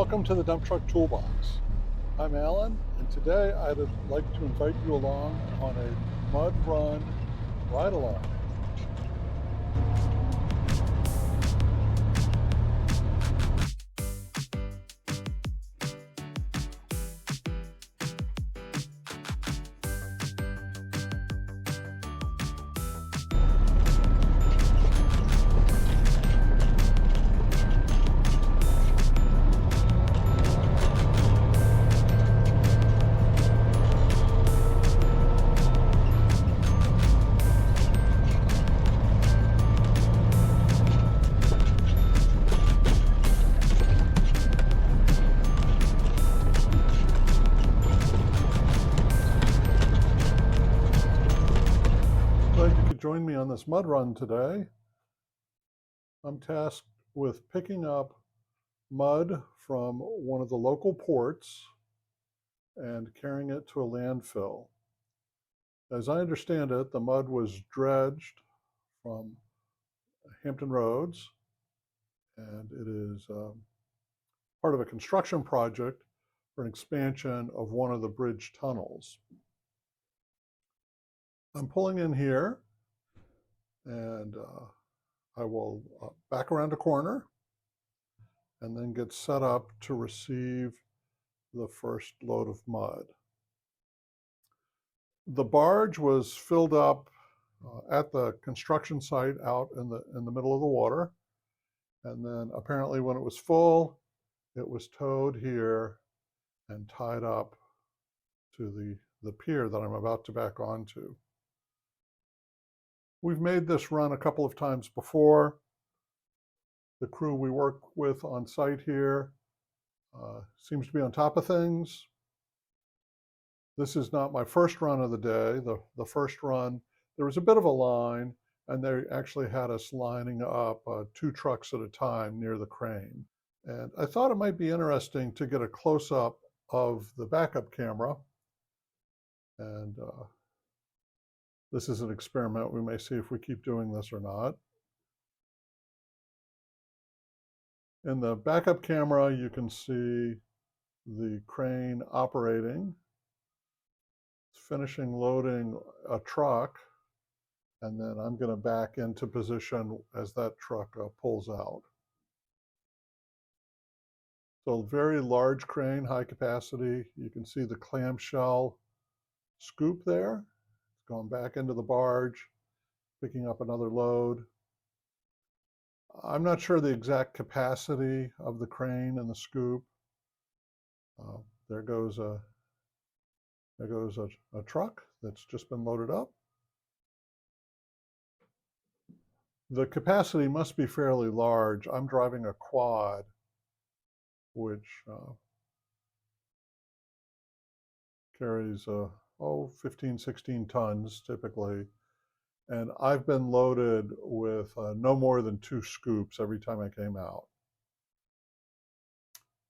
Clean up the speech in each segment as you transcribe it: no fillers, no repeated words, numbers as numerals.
Welcome to the Dump Truck Toolbox. I'm Alan, and today I'd like to invite you along on a mud run ride-along. Glad you could join me on this mud run today. I'm tasked with picking up mud from one of the local ports and carrying it to a landfill. As I understand it, the mud was dredged from Hampton Roads, and it is part of a construction project for an expansion of one of the bridge tunnels. I'm pulling in here, and I will back around a corner and then get set up to receive the first load of mud. The barge was filled up at the construction site out in the middle of the water, and then apparently when it was full, it was towed here and tied up to the pier that I'm about to back onto. We've made this run a couple of times before. The crew we work with on site here seems to be on top of things. This is not my first run of the day. The first run, there was a bit of a line, and they actually had us lining up 2 trucks at a time near the crane. And I thought it might be interesting to get a close-up of the backup camera. And this is an experiment. We may see if we keep doing this or not. In the backup camera, you can see the crane operating. It's finishing loading a truck, and then I'm going to back into position as that truck pulls out. So very large crane, high capacity. You can see the clamshell scoop there. It's going back into the barge, picking up another load. I'm not sure the exact capacity of the crane and the scoop. There goes a truck that's just been loaded up. The capacity must be fairly large. I'm driving a quad, which carries 15, 16 tons typically. And I've been loaded with no more than 2 scoops every time I came out.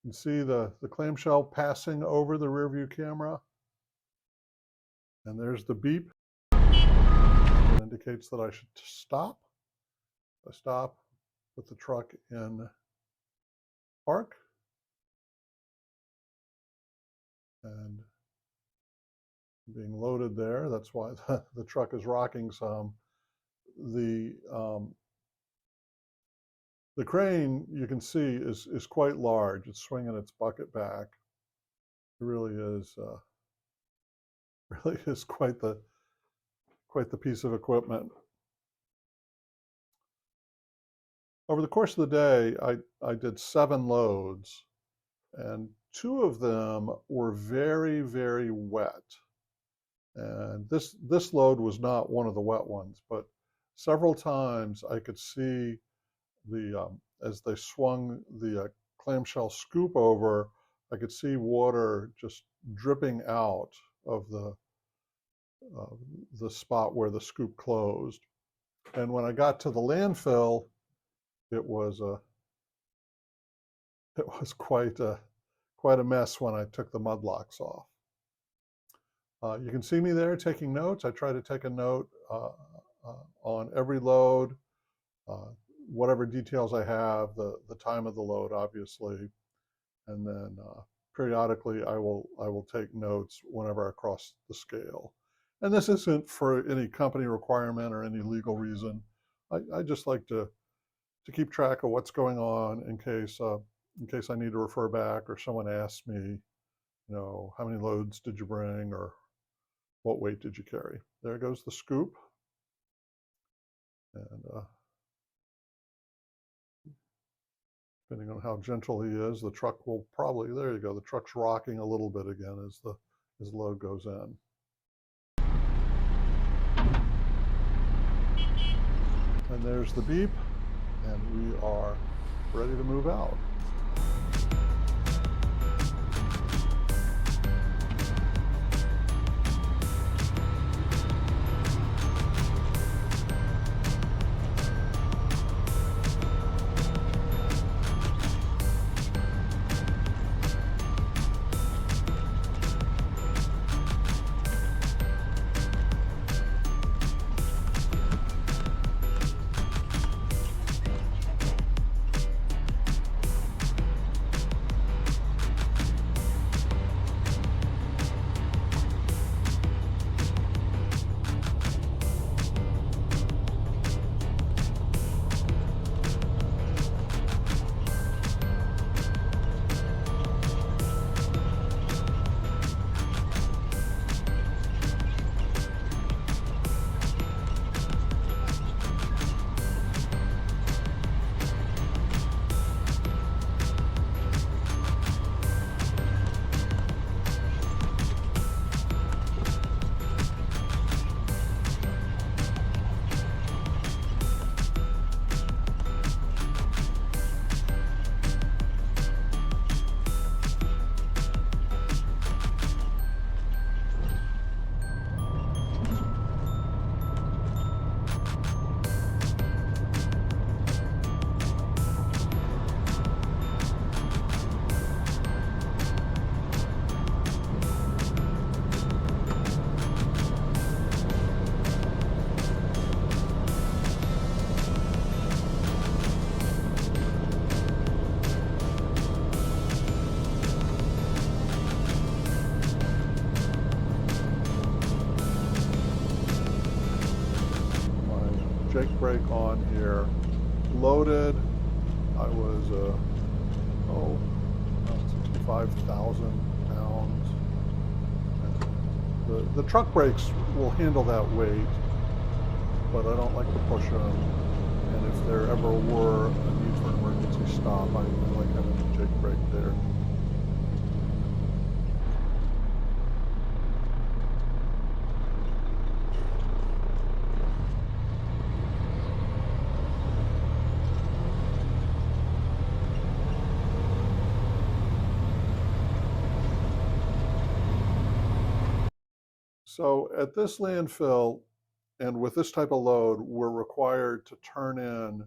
You can see the clamshell passing over the rearview camera. And there's the beep. It indicates that I should stop. I stop, put the truck in park, and being loaded there. That's why the truck is rocking some. The crane, you can see, is quite large. It's swinging its bucket back. It really is quite the piece of equipment. Over the course of the day, I did 7 loads, and 2 of them were very, very wet. And this load was not one of the wet ones, but several times I could see as they swung the clamshell scoop over, I could see water just dripping out of the spot where the scoop closed. And when I got to the landfill, it was quite a mess when I took the mud locks off. You can see me there taking notes. I try to take a note on every load, whatever details I have, the time of the load, obviously, and then periodically I will take notes whenever I cross the scale. And this isn't for any company requirement or any legal reason. I just like to keep track of what's going on in case I need to refer back or someone asks me, how many loads did you bring or what weight did you carry? There goes the scoop. And depending on how gentle he is, the truck will probably, there you go, the truck's rocking a little bit again as the load goes in. And there's the beep, and we are ready to move out. Jake brake on here, loaded. I was 65,000 pounds. The truck brakes will handle that weight, but I don't like to push them. And if there ever were a need for an emergency stop, I like having the Jake brake there. So at this landfill, and with this type of load, we're required to turn in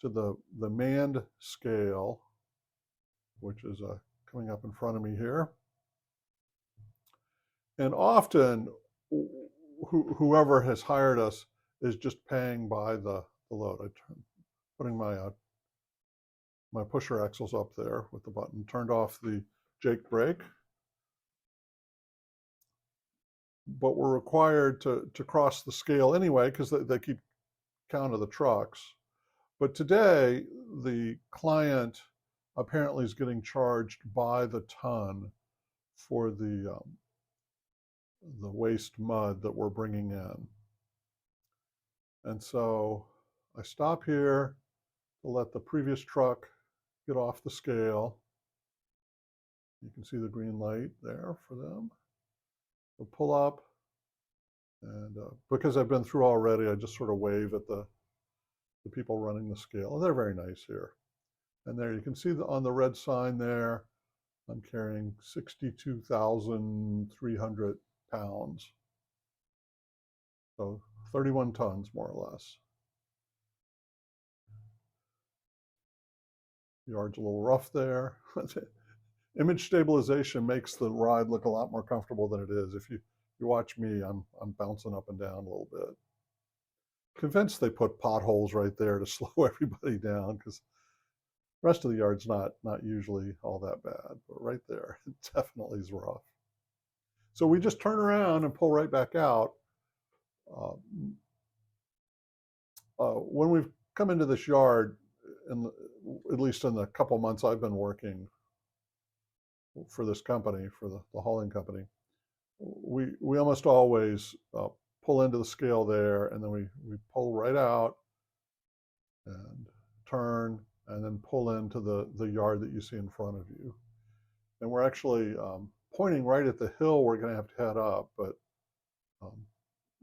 to the manned scale, which is coming up in front of me here. And often, whoever has hired us is just paying by the load. Putting my pusher axles up there with the button, turned off the Jake brake. But we're required to cross the scale anyway because they keep count of the trucks. But today, the client apparently is getting charged by the ton for the waste mud that we're bringing in. And so I stop here to let the previous truck get off the scale. You can see the green light there for them. We'll pull up, and because I've been through already, I just sort of wave at the people running the scale. And they're very nice here. And there you can see on the red sign there, I'm carrying 62,300 pounds. So 31 tons, more or less. The yard's a little rough there. Image stabilization makes the ride look a lot more comfortable than it is. If you watch me, I'm bouncing up and down a little bit. Convinced they put potholes right there to slow everybody down, because rest of the yard's not usually all that bad, but right there, it definitely is rough. So we just turn around and pull right back out. When we've come into this yard, at least in the couple months I've been working for this company, for the hauling company, we almost always pull into the scale there, and then we pull right out and turn, and then pull into the yard that you see in front of you. And we're actually pointing right at the hill we're going to have to head up, but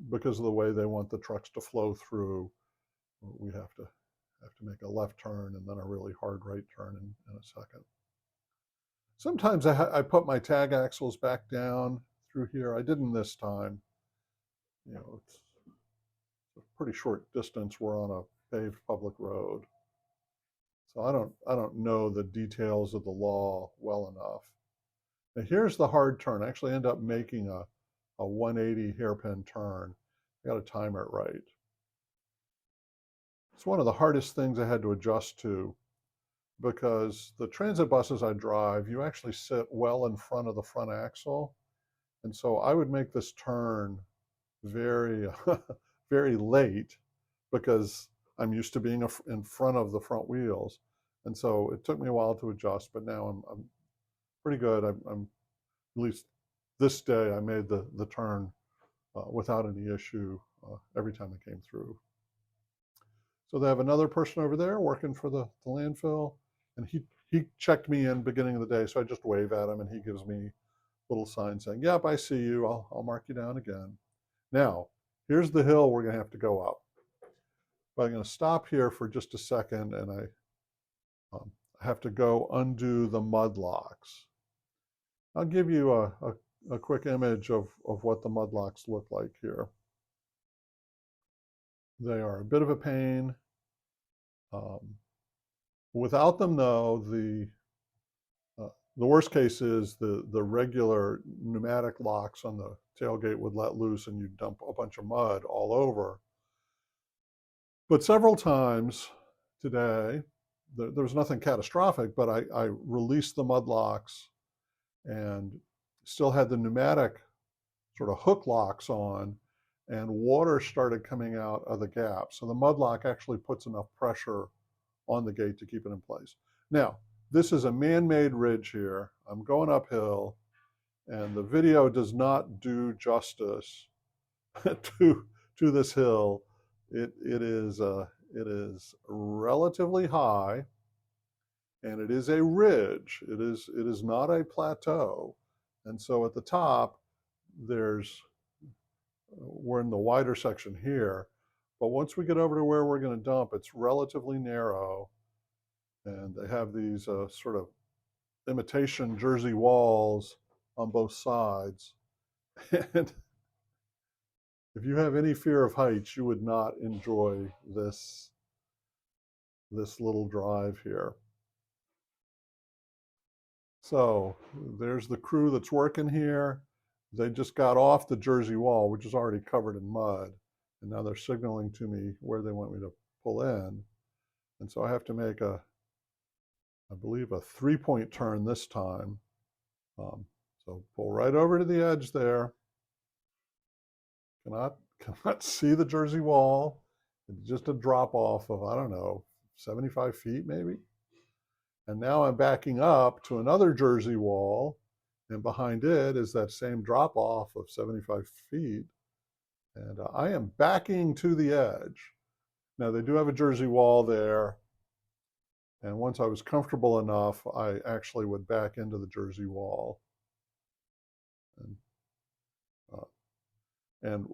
because of the way they want the trucks to flow through, we have to make a left turn and then a really hard right turn in a second. Sometimes I put my tag axles back down through here. I didn't this time. You know, it's a pretty short distance. We're on a paved public road, so I don't know the details of the law well enough. Now here's the hard turn. I actually end up making a 180 hairpin turn. I got to time it right. It's one of the hardest things I had to adjust to, because the transit buses I drive, you actually sit well in front of the front axle. And so I would make this turn very, very late, because I'm used to being in front of the front wheels. And so it took me a while to adjust, but now I'm pretty good. I'm at least this day, I made the turn without any issue every time I came through. So they have another person over there working for the landfill, and he checked me in beginning of the day, so I just wave at him, and he gives me a little sign saying, "Yep, I see you. I'll mark you down again." Now, here's the hill we're going to have to go up. But I'm going to stop here for just a second, and I have to go undo the mud locks. I'll give you a quick image of what the mud locks look like here. They are a bit of a pain. Without them, though, the worst case is the regular pneumatic locks on the tailgate would let loose, and you'd dump a bunch of mud all over. But several times today, there was nothing catastrophic, but I released the mud locks and still had the pneumatic sort of hook locks on, and water started coming out of the gap. So the mud lock actually puts enough pressure on the gate to keep it in place. Now, this is a man-made ridge here. I'm going uphill, and the video does not do justice to this hill. It is relatively high, and it is a ridge. It is not a plateau. And so at the top, we're in the wider section here, but once we get over to where we're going to dump, it's relatively narrow, and they have these sort of imitation Jersey walls on both sides. And if you have any fear of heights, you would not enjoy this little drive here. So there's the crew that's working here. They just got off the Jersey wall, which is already covered in mud, and now they're signaling to me where they want me to pull in. And so I have to make I believe a 3-point turn this time. So pull right over to the edge there. Cannot see the Jersey wall. It's just a drop off of, I don't know, 75 feet maybe. And now I'm backing up to another Jersey wall, and behind it is that same drop off of 75 feet. And I am backing to the edge. Now they do have a Jersey wall there. And once I was comfortable enough, I actually would back into the Jersey wall. And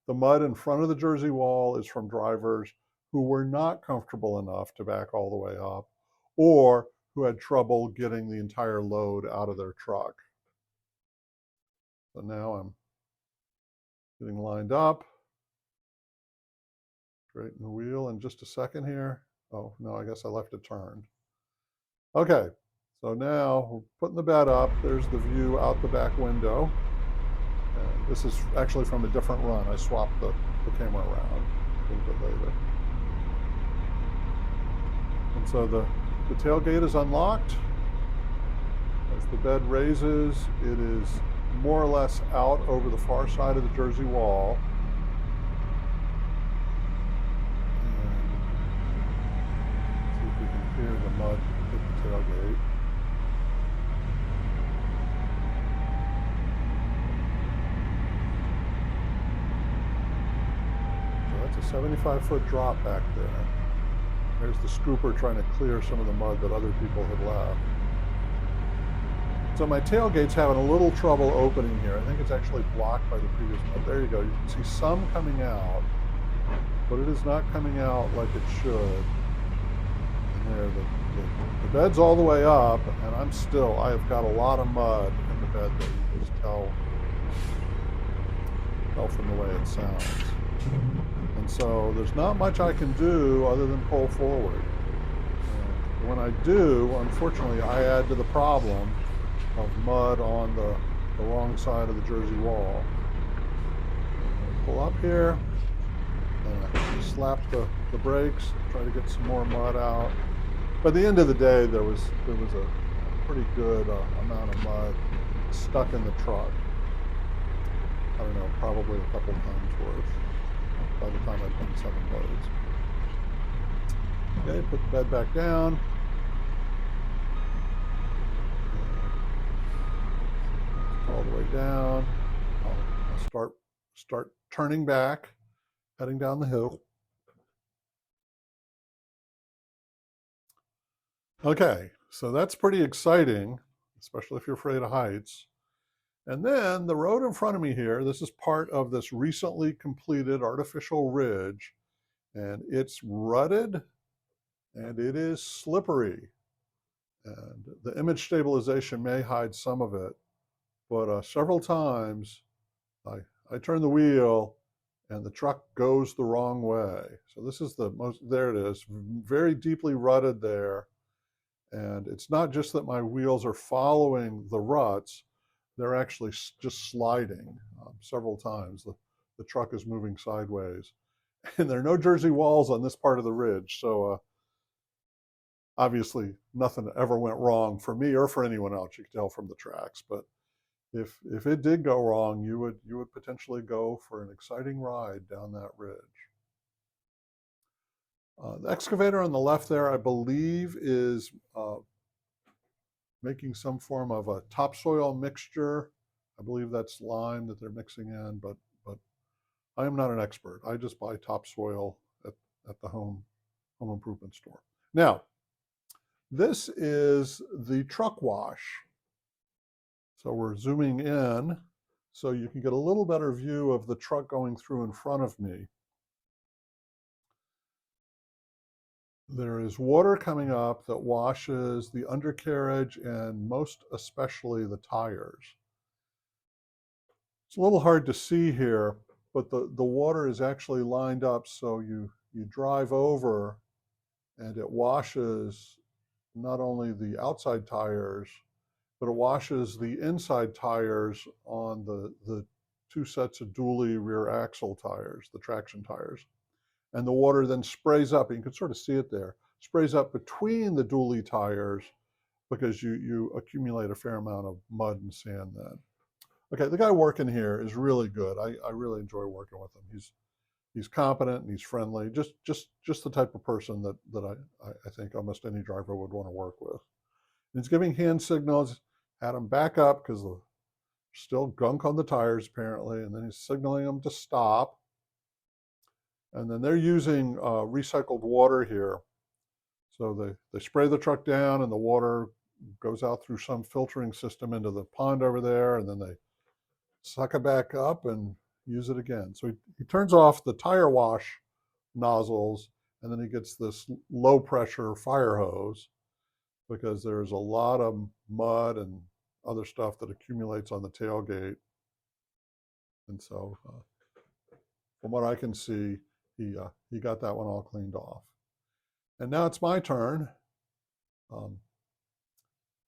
the mud in front of the Jersey wall is from drivers who were not comfortable enough to back all the way up, or who had trouble getting the entire load out of their truck. So now I'm getting lined up. Straighten the wheel in just a second here. Oh, no, I guess I left it turned. Okay, so now we're putting the bed up. There's the view out the back window. And this is actually from a different run. I swapped the camera around a little bit later. And so The tailgate is unlocked. As the bed raises, it is more or less out over the far side of the Jersey wall. And see if we can hear the mud hit the tailgate. So that's a 75-foot drop back there. There's the scooper trying to clear some of the mud that other people had left. So my tailgate's having a little trouble opening here. I think it's actually blocked by the previous mud. There you go. You can see some coming out, but it is not coming out like it should. And there, the bed's all the way up, and I have got a lot of mud in the bed there. You can just tell from the way it sounds. And so there's not much I can do other than pull forward. And when I do, unfortunately, I add to the problem of mud on the wrong side of the Jersey wall. Pull up here, and I slap the brakes, try to get some more mud out. By the end of the day, there was a pretty good amount of mud stuck in the truck. I don't know, probably a couple tons worth by the time I'd done 7 loads. Okay, put the bed back down. All the way down. I'll start turning back, heading down the hill. Okay, so that's pretty exciting, especially if you're afraid of heights. And then the road in front of me here, this is part of this recently completed artificial ridge, and it's rutted and it is slippery. And the image stabilization may hide some of it, but several times I turn the wheel and the truck goes the wrong way. So this is there it is, very deeply rutted there. And it's not just that my wheels are following the ruts, they're actually just sliding several times. The truck is moving sideways. And there are no Jersey walls on this part of the ridge, so obviously nothing ever went wrong for me or for anyone else. You can tell from the tracks, but if it did go wrong, you would potentially go for an exciting ride down that ridge. The excavator on the left there, I believe, is making some form of a topsoil mixture. I believe that's lime that they're mixing in, but I am not an expert. I just buy topsoil at the home improvement store. Now, this is the truck wash. So we're zooming in so you can get a little better view of the truck going through in front of me. There is water coming up that washes the undercarriage and most especially the tires. It's a little hard to see here, but the water is actually lined up so you drive over and it washes not only the outside tires, but it washes the inside tires on the 2 sets of dually rear axle tires, the traction tires. And the water then sprays up, and you can sort of see it there, sprays up between the dually tires because you accumulate a fair amount of mud and sand then. Okay, the guy working here is really good. I really enjoy working with him. He's competent and he's friendly, just the type of person that I think almost any driver would want to work with. And he's giving hand signals, had him back up because there's still gunk on the tires apparently, and then he's signaling them to stop. And then they're using recycled water here. So they spray the truck down and the water goes out through some filtering system into the pond over there, and then they suck it back up and use it again. So he turns off the tire wash nozzles, and then he gets this low pressure fire hose because there's a lot of mud and other stuff that accumulates on the tailgate. And so from what I can see, he got that one all cleaned off. And now it's my turn.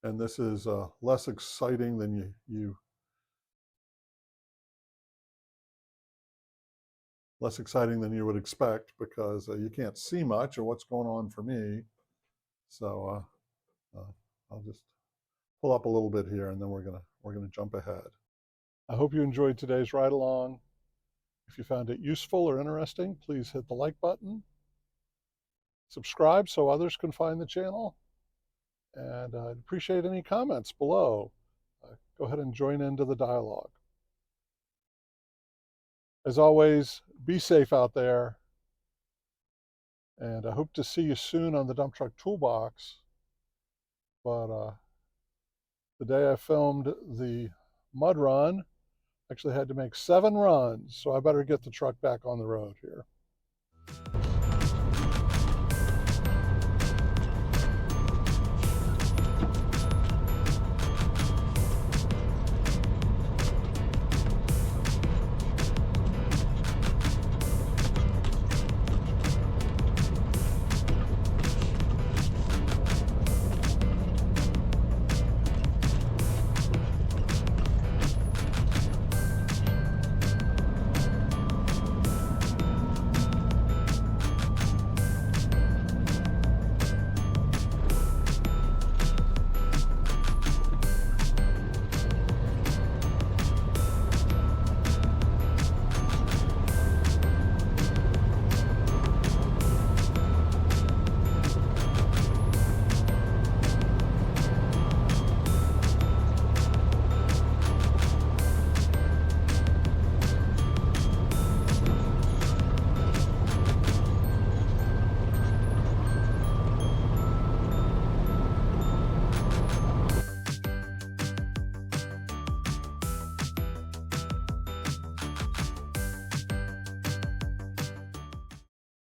And this is less exciting than you would expect because you can't see much of what's going on for me. So I'll just pull up a little bit here, and then we're gonna jump ahead. I hope you enjoyed today's ride along. If you found it useful or interesting, please hit the like button, subscribe so others can find the channel, and I'd appreciate any comments below. Go ahead and join into the dialogue. As always, be safe out there, and I hope to see you soon on the Dump Truck Toolbox. But the day I filmed the mud run, I actually had to make 7 runs, so I better get the truck back on the road here.